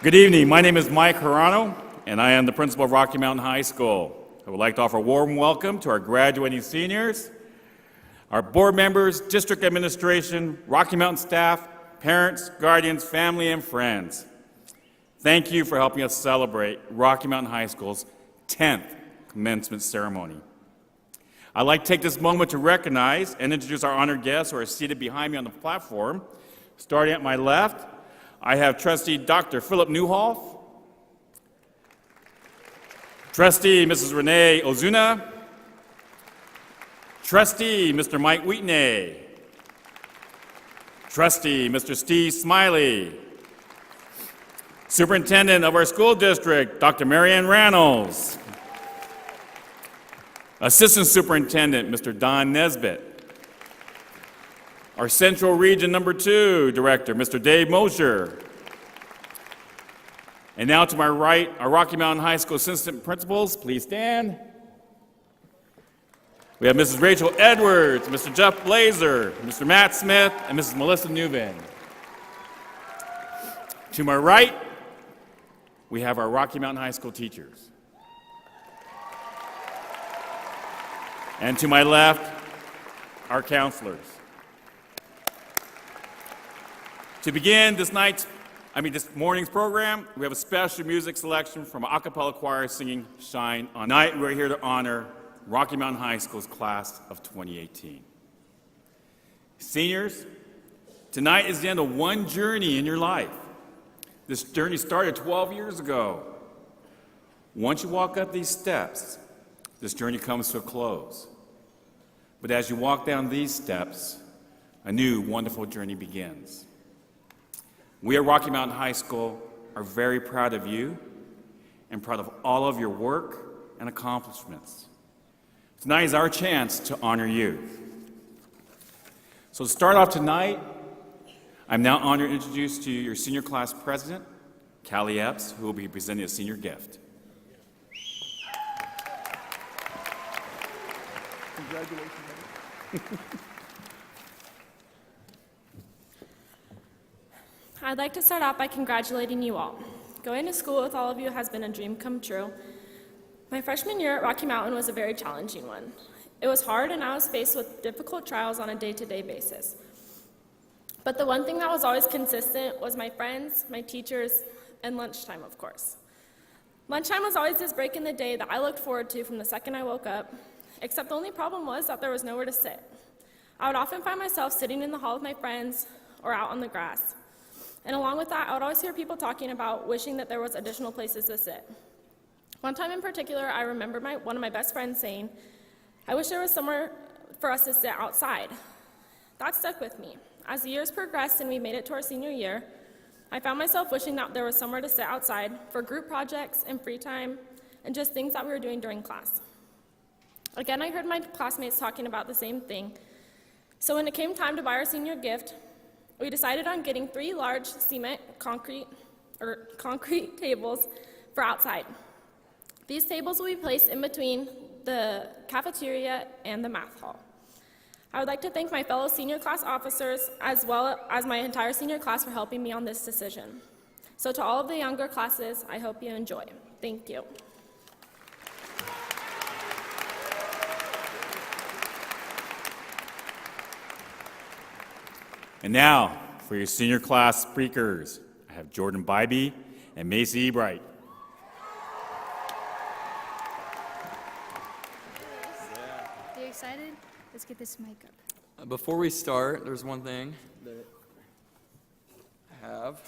Good evening. My name is Mike Hirano, and I am the principal of Rocky Mountain High School. I would like to offer a warm welcome to our graduating seniors, our board members, district administration, Rocky Mountain staff, parents, guardians, family, and friends. Thank you for helping us celebrate Rocky Mountain High School's 10th commencement ceremony. I'd like to take this moment to recognize and introduce our honored guests who are seated behind me on the platform. Starting at my left, I have Trustee Dr. Philip Newhoff, Trustee Mrs. Renee Ozuna, Trustee Mr. Mike Wheatney, Trustee Mr. Steve Smiley, Superintendent of our school district, Dr. Marianne Reynolds, Assistant Superintendent, Mr. Don Nesbitt, our Central Region Number 2 Director, Mr. Dave Mosher. And now to my right, our Rocky Mountain High School Assistant Principals, please stand. We have Mrs. Rachel Edwards, Mr. Jeff Blazer, Mr. Matt Smith, and Mrs. Melissa Newman. To my right, we have our Rocky Mountain High School teachers. And to my left, our counselors. To begin this morning's program, we have a special music selection from an a cappella choir singing Shine On. Tonight, we're here to honor Rocky Mountain High School's class of 2018. Seniors, tonight is the end of one journey in your life. This journey started 12 years ago. Once you walk up these steps, this journey comes to a close. But as you walk down these steps, a new wonderful journey begins. We at Rocky Mountain High School are very proud of you and proud of all of your work and accomplishments. Tonight is our chance to honor you. So to start off tonight, I'm now honored to introduce to you your senior class president, Callie Epps, who will be presenting a senior gift. Congratulations. I'd like to start off by congratulating you all. Going to school with all of you has been a dream come true. My freshman year at Rocky Mountain was a very challenging one. It was hard and I was faced with difficult trials on a day-to-day basis. But the one thing that was always consistent was my friends, my teachers, and lunchtime, of course. Lunchtime was always this break in the day that I looked forward to from the second I woke up, except the only problem was that there was nowhere to sit. I would often find myself sitting in the hall with my friends or out on the grass. And along with that, I would always hear people talking about wishing that there was additional places to sit. One time in particular, I remember one of my best friends saying, "I wish there was somewhere for us to sit outside." That stuck with me. As the years progressed and we made it to our senior year, I found myself wishing that there was somewhere to sit outside for group projects and free time and just things that we were doing during class. Again, I heard my classmates talking about the same thing. So when it came time to buy our senior gift, we decided on getting 3 large cement concrete tables for outside. These tables will be placed in between the cafeteria and the math hall. I would like to thank my fellow senior class officers as well as my entire senior class for helping me on this decision. So to all of the younger classes, I hope you enjoy. Thank you. And now, for your senior class speakers, I have Jordan Bybee and Macy Ebright. Are you excited? Let's get this mic up. Before we start, there's one thing that I have.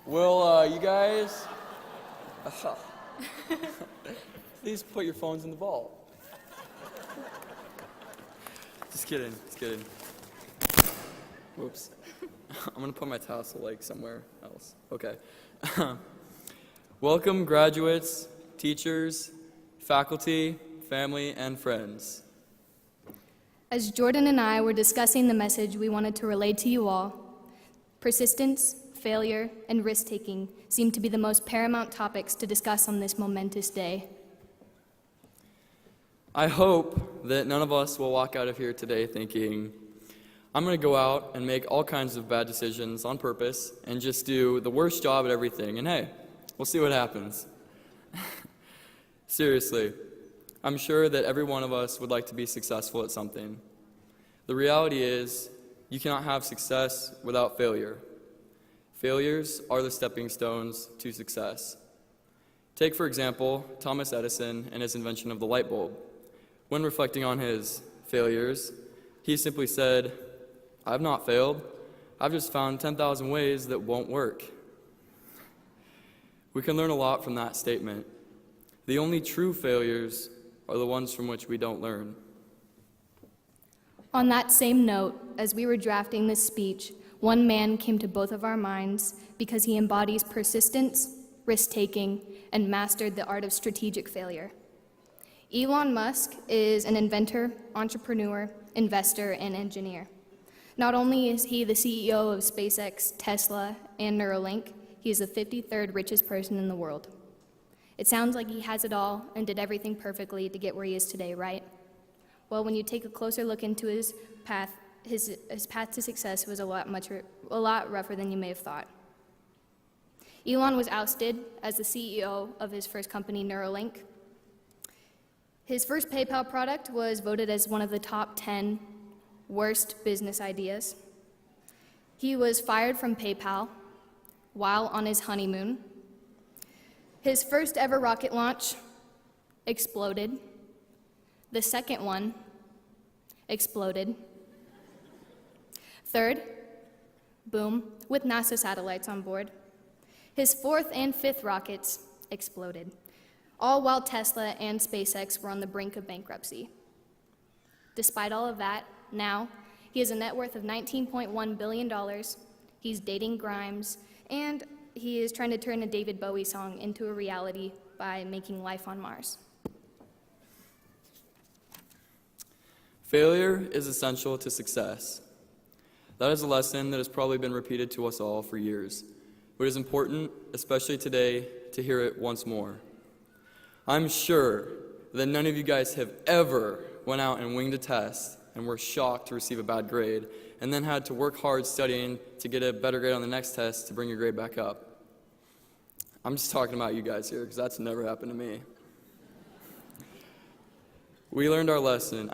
Will you guys please put your phones in the vault? Just kidding, just kidding. Whoops. I'm gonna put my tassel like somewhere else. Okay. Welcome graduates, teachers, faculty, family, and friends. As Jordan and I were discussing the message we wanted to relay to you all, persistence, failure, and risk-taking seem to be the most paramount topics to discuss on this momentous day. I hope that none of us will walk out of here today thinking, I'm going to go out and make all kinds of bad decisions on purpose and just do the worst job at everything. And hey, we'll see what happens. Seriously, I'm sure that every one of us would like to be successful at something. The reality is, you cannot have success without failure. Failures are the stepping stones to success. Take, for example, Thomas Edison and his invention of the light bulb. When reflecting on his failures, he simply said, "I've not failed. I've just found 10,000 ways that won't work." We can learn a lot from that statement. The only true failures are the ones from which we don't learn. On that same note, as we were drafting this speech, one man came to both of our minds because he embodies persistence, risk-taking, and mastered the art of strategic failure. Elon Musk is an inventor, entrepreneur, investor, and engineer. Not only is he the CEO of SpaceX, Tesla, and Neuralink, he is the 53rd richest person in the world. It sounds like he has it all and did everything perfectly to get where he is today, right? Well, when you take a closer look into his path to success was a lot rougher than you may have thought. Elon was ousted as the CEO of his first company, Neuralink. His first PayPal product was voted as one of the top 10 worst business ideas. He was fired from PayPal while on his honeymoon. His first ever rocket launch exploded. The second one exploded. Third, boom, with NASA satellites on board. His fourth and fifth rockets exploded, all while Tesla and SpaceX were on the brink of bankruptcy. Despite all of that, now he has a net worth of $19.1 billion, he's dating Grimes, and he is trying to turn a David Bowie song into a reality by making life on Mars. Failure is essential to success. That is a lesson that has probably been repeated to us all for years, but it is important, especially today, to hear it once more. I'm sure that none of you guys have ever went out and winged a test and were shocked to receive a bad grade, and then had to work hard studying to get a better grade on the next test to bring your grade back up. I'm just talking about you guys here, because that's never happened to me. We learned our lesson.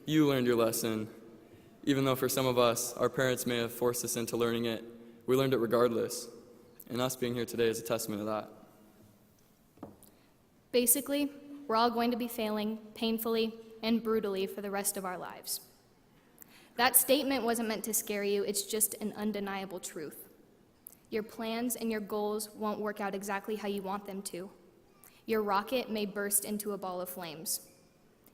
You learned your lesson. Even though for some of us, our parents may have forced us into learning it, we learned it regardless. And us being here today is a testament to that. Basically, we're all going to be failing painfully and brutally for the rest of our lives. That statement wasn't meant to scare you, it's just an undeniable truth. Your plans and your goals won't work out exactly how you want them to. Your rocket may burst into a ball of flames.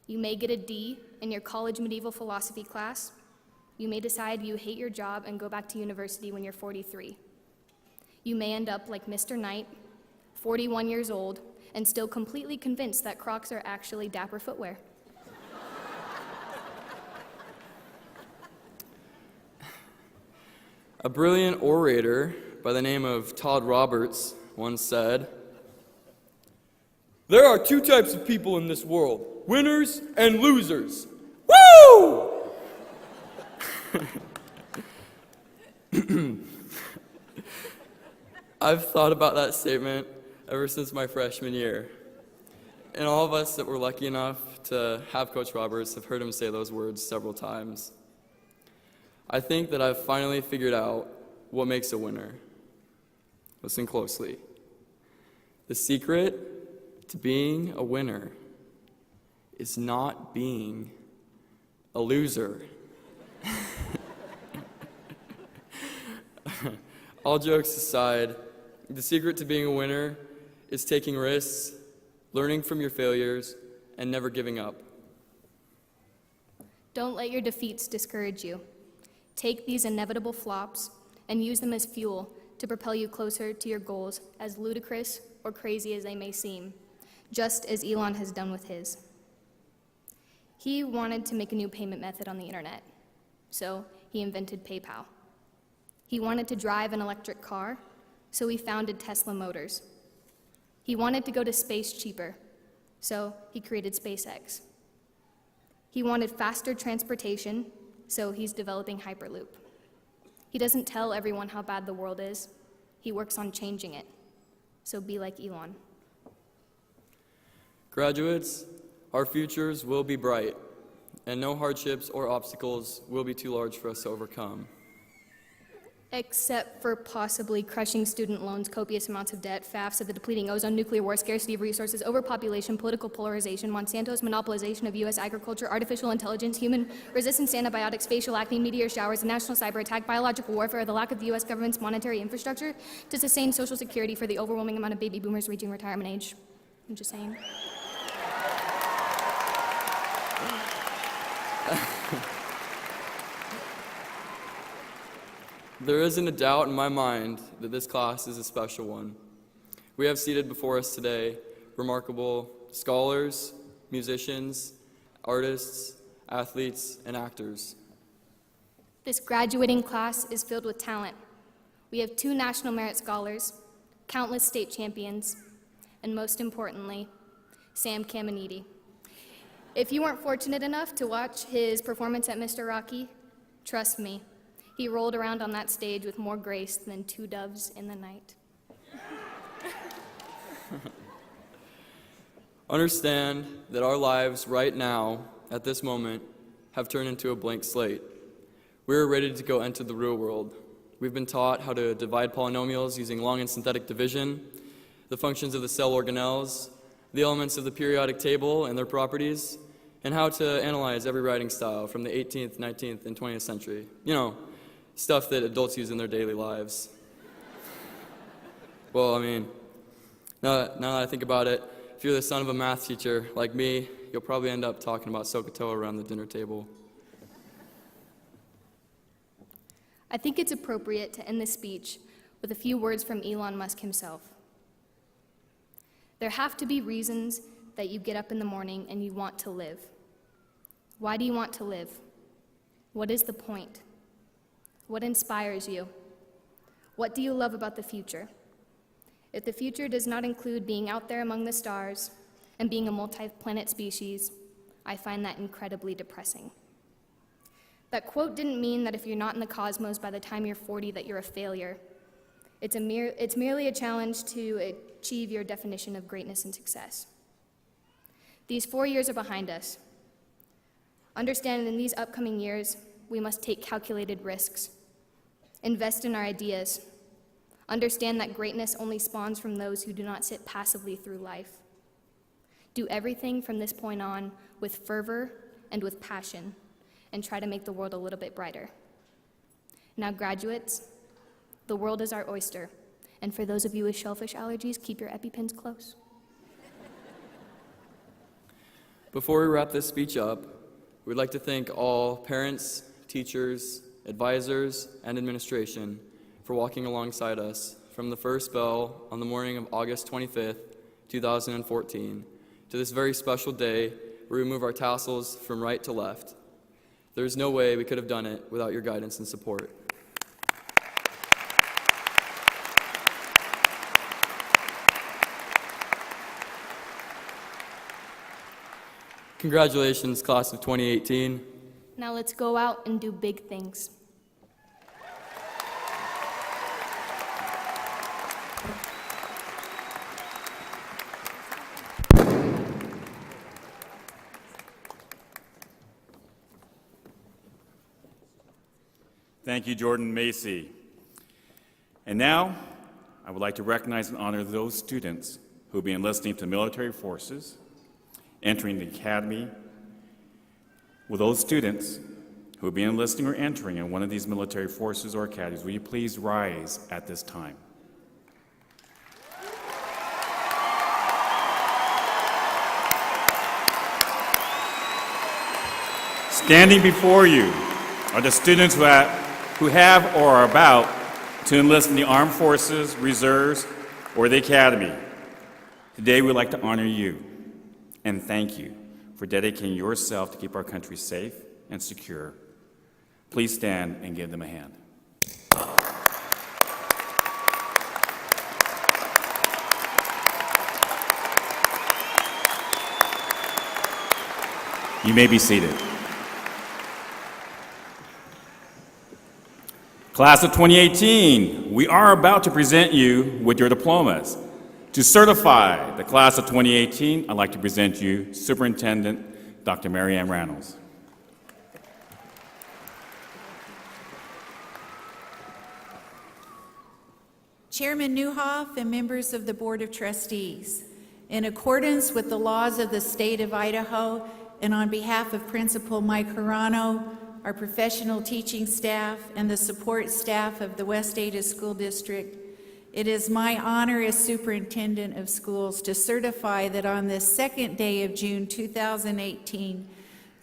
You may get a D in your college medieval philosophy class. You may decide you hate your job and go back to university when you're 43. You may end up like Mr. Knight, 41 years old, and still completely convinced that Crocs are actually dapper footwear. A brilliant orator by the name of Todd Roberts once said, "There are two types of people in this world, winners and losers." Woo! I've thought about that statement ever since my freshman year. And all of us that were lucky enough to have Coach Roberts have heard him say those words several times. I think that I've finally figured out what makes a winner. Listen closely. The secret to being a winner is not being a loser. All jokes aside, the secret to being a winner is taking risks, learning from your failures, and never giving up. Don't let your defeats discourage you. Take these inevitable flops and use them as fuel to propel you closer to your goals, as ludicrous or crazy as they may seem, just as Elon has done with his. He wanted to make a new payment method on the internet, so he invented PayPal. He wanted to drive an electric car, so he founded Tesla Motors. He wanted to go to space cheaper, so he created SpaceX. He wanted faster transportation, so he's developing Hyperloop. He doesn't tell everyone how bad the world is. He works on changing it. So be like Elon. Graduates, our futures will be bright, and no hardships or obstacles will be too large for us to overcome. Except for possibly crushing student loans, copious amounts of debt, FAFSA, the depleting ozone, nuclear war, scarcity of resources, overpopulation, political polarization, Monsanto's monopolization of U.S. agriculture, artificial intelligence, human resistance to antibiotics, facial acne, meteor showers, a national cyber attack, biological warfare, the lack of the U.S. government's monetary infrastructure to sustain Social Security for the overwhelming amount of baby boomers reaching retirement age. I'm just saying. There isn't a doubt in my mind that this class is a special one. We have seated before us today remarkable scholars, musicians, artists, athletes, and actors. This graduating class is filled with talent. We have 2 National Merit Scholars, countless state champions, and most importantly, Sam Caminiti. If you weren't fortunate enough to watch his performance at Mr. Rocky, trust me, he rolled around on that stage with more grace than 2 doves in the night. Understand that our lives right now, at this moment, have turned into a blank slate. We're ready to go enter the real world. We've been taught how to divide polynomials using long and synthetic division, the functions of the cell organelles, the elements of the periodic table and their properties, and how to analyze every writing style from the 18th, 19th, and 20th century. You know, stuff that adults use in their daily lives. Well, I mean, now that I think about it, if you're the son of a math teacher like me, you'll probably end up talking about SOHCAHTOA around the dinner table. I think it's appropriate to end this speech with a few words from Elon Musk himself. There have to be reasons that you get up in the morning and you want to live. Why do you want to live? What is the point? What inspires you? What do you love about the future? If the future does not include being out there among the stars and being a multi-planet species, I find that incredibly depressing. That quote didn't mean that if you're not in the cosmos by the time you're 40 that you're a failure. It's merely a challenge to achieve your definition of greatness and success. These 4 years are behind us. Understand in these upcoming years, we must take calculated risks, invest in our ideas, understand that greatness only spawns from those who do not sit passively through life. Do everything from this point on with fervor and with passion, and try to make the world a little bit brighter. Now, graduates, the world is our oyster, and for those of you with shellfish allergies, keep your EpiPens close. Before we wrap this speech up, we'd like to thank all parents, teachers, advisors, and administration for walking alongside us from the first bell on the morning of August 25th, 2014, to this very special day where we move our tassels from right to left. There's no way we could have done it without your guidance and support. Congratulations, class of 2018. Now let's go out and do big things. Thank you, Jordan Macy. And now, I would like to recognize and honor those students who will be enlisting to military forces, entering the academy. Will those students who will be enlisting or entering in one of these military forces or academies, will you please rise at this time? Standing before you are the students who have or are about to enlist in the armed forces, reserves, or the academy. Today, we'd like to honor you and thank you for dedicating yourself to keep our country safe and secure. Please stand and give them a hand. You may be seated. Class of 2018, we are about to present you with your diplomas. To certify the class of 2018, I'd like to present you Superintendent Dr. Mary Ann Reynolds. Chairman Newhoff and members of the Board of Trustees, in accordance with the laws of the state of Idaho and on behalf of Principal Mike Hirano, our professional teaching staff, and the support staff of the West Ada School District, it is my honor as Superintendent of Schools to certify that on this second day of June 2018,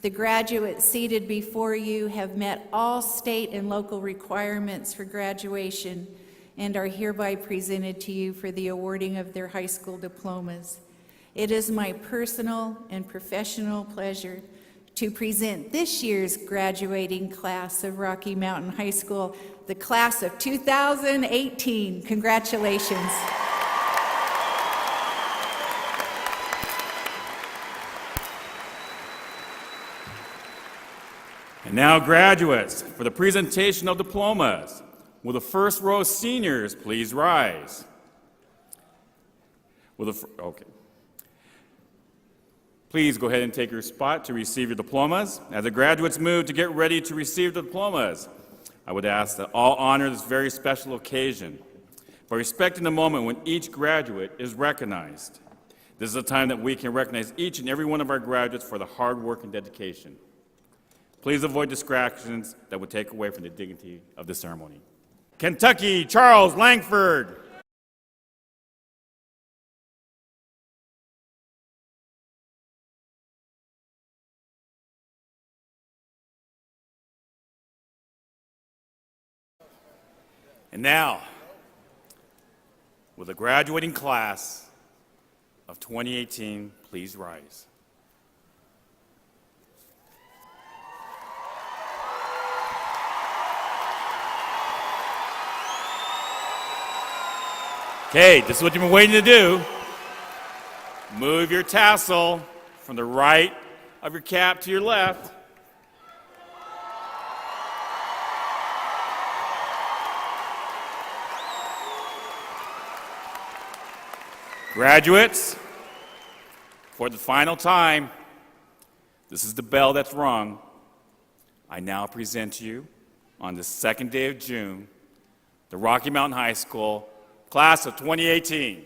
the graduates seated before you have met all state and local requirements for graduation and are hereby presented to you for the awarding of their high school diplomas. It is my personal and professional pleasure to present this year's graduating class of Rocky Mountain High School, the class of 2018. Congratulations. And now, graduates, for the presentation of diplomas. Will the first row seniors please rise? Okay. Please go ahead and take your spot to receive your diplomas. As the graduates move to get ready to receive the diplomas, I would ask that all honor this very special occasion by respecting the moment when each graduate is recognized. This is a time that we can recognize each and every one of our graduates for the hard work and dedication. Please avoid distractions that would take away from the dignity of the ceremony. Kentucky, Charles Langford. And now, will the graduating class of 2018 please rise? Okay, this is what you've been waiting to do. Move your tassel from the right of your cap to your left. Graduates, for the final time, this is the bell that's rung. I now present to you, on the second day of June, the Rocky Mountain High School class of 2018.